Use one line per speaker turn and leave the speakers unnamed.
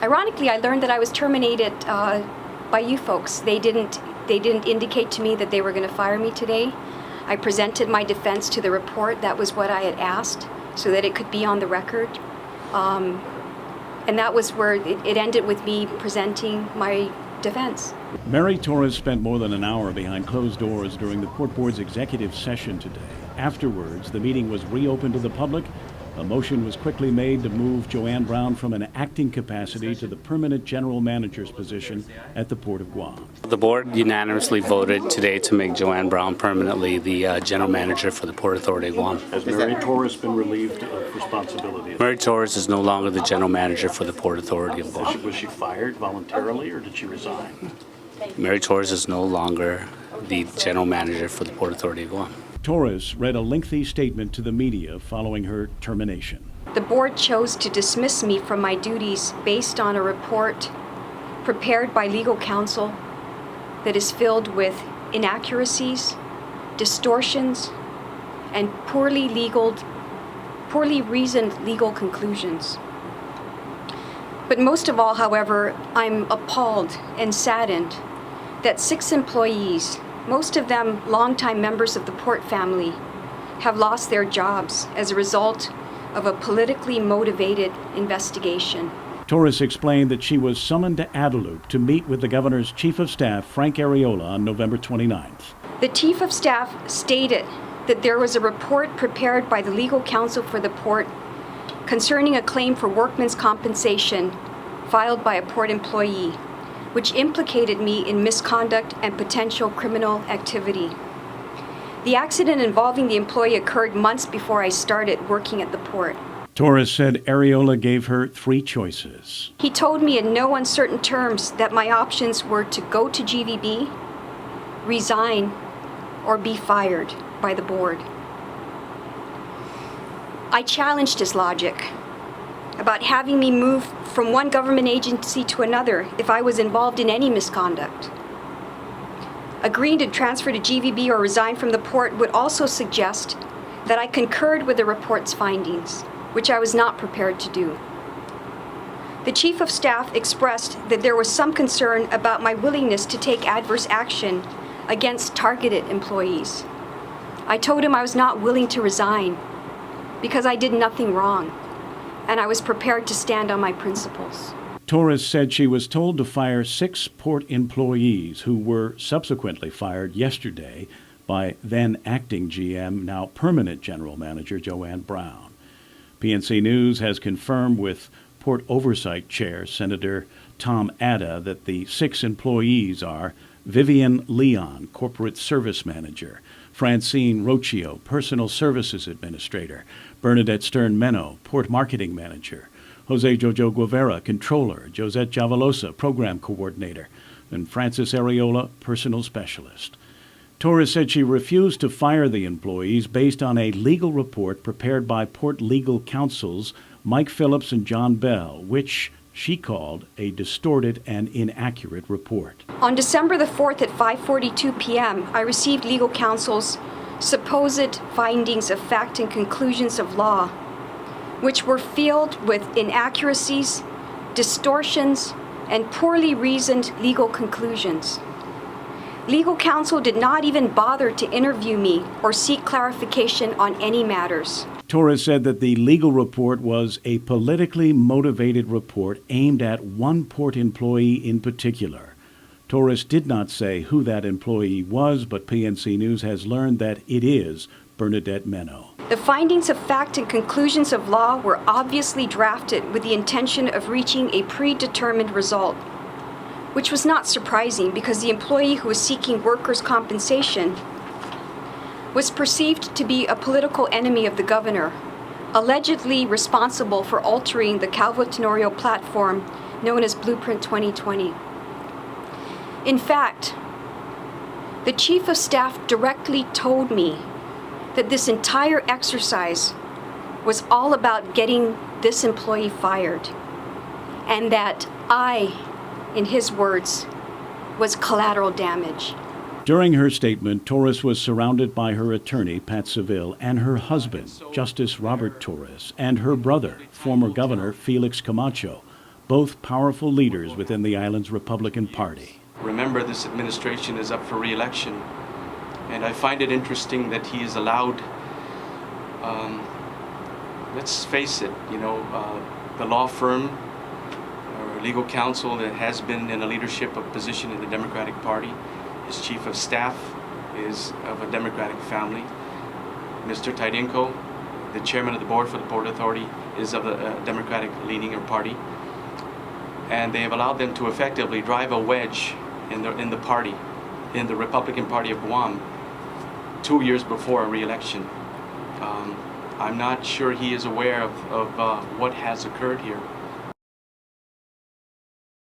Ironically, I learned that I was terminated by you folks. They didn't indicate to me that they were going to fire me today. I presented my defense to the report. That was what I had asked, so that it could be on the record. And that was where it ended, with me presenting my defense.
Mary Torres spent more than an hour behind closed doors during the Port Board's executive session today. Afterwards, the meeting was reopened to the public. A motion was quickly made to move Joanne Brown from an acting capacity to the permanent general manager's position at the Port of Guam.
The board unanimously voted today to make Joanne Brown permanently the general manager for the Port Authority of Guam.
Has Mary Torres been relieved of responsibility?
Mary Torres is no longer the general manager for the Port Authority of Guam.
Was she fired voluntarily, or did she resign?
Mary Torres is no longer the general manager for the Port Authority of Guam.
Torres read a lengthy statement to the media following her termination.
The board chose to dismiss me from my duties based on a report prepared by legal counsel that is filled with inaccuracies, distortions, and poorly reasoned legal conclusions. But most of all, however, I'm appalled and saddened that 6 employees, most of them longtime members of the Port family, have lost their jobs as a result of a politically motivated investigation.
Torres explained that she was summoned to Adelup to meet with the governor's chief of staff, Frank Arreola, on November 29th.
The chief of staff stated that there was a report prepared by the legal counsel for the Port concerning a claim for workman's compensation filed by a Port employee, which implicated me in misconduct and potential criminal activity. The accident involving the employee occurred months before I started working at the Port.
Torres said Arreola gave her 3 choices.
He told me in no uncertain terms that my options were to go to GVB, resign, or be fired by the board. I challenged his logic about having me move from one government agency to another if I was involved in any misconduct. Agreeing to transfer to GVB or resign from the Port would also suggest that I concurred with the report's findings, which I was not prepared to do. The Chief of Staff expressed that there was some concern about my willingness to take adverse action against targeted employees. I told him I was not willing to resign because I did nothing wrong, and I was prepared to stand on my principles.
Torres said she was told to fire 6 Port employees who were subsequently fired yesterday by then acting GM, now permanent general manager Joanne Brown. PNC News has confirmed with Port Oversight Chair Senator Tom Adda that the 6 employees are Vivian Leon, Corporate Service Manager, Francine Rocio, Personal Services Administrator, Bernadette Stern-Meno, Port Marketing Manager, Jose Jojo Guevara, Controller, Josette Javalosa, Program Coordinator, and Francis Arreola, Personal Specialist. Torres said she refused to fire the employees based on a legal report prepared by Port legal counsels Mike Phillips and John Bell, which she called a distorted and inaccurate report.
On December the 4th at 5:42 p.m., I received legal counsel's supposed findings of fact and conclusions of law, which were filled with inaccuracies, distortions, and poorly reasoned legal conclusions. Legal counsel did not even bother to interview me or seek clarification on any matters.
Torres said that the legal report was a politically motivated report aimed at one Port employee in particular. Torres did not say who that employee was, but PNC News has learned that it is Bernadette Meno.
The findings of fact and conclusions of law were obviously drafted with the intention of reaching a predetermined result, which was not surprising because the employee who was seeking workers' compensation was perceived to be a political enemy of the governor, allegedly responsible for altering the Calvo Tenorio platform known as Blueprint 2020. In fact, the Chief of Staff directly told me that this entire exercise was all about getting this employee fired, and that I, in his words, was collateral damage.
During her statement, Torres was surrounded by her attorney, Pat Seville, and her husband, Justice Robert Torres, and her brother, former Governor Felix Camacho, both powerful leaders within the island's Republican Party.
Remember, this administration is up for re-election, and I find it interesting that he is allowed, let's face it, the law firm or legal counsel that has been in a leadership of position in the Democratic Party. His chief of staff is of a Democratic family. Mr. Taidenko, the chairman of the board for the Port Authority, is of a Democratic leaning party. And they have allowed them to effectively drive a wedge in the party, in the Republican Party of Guam, 2 years before a re-election. I'm not sure he is aware of what has occurred here.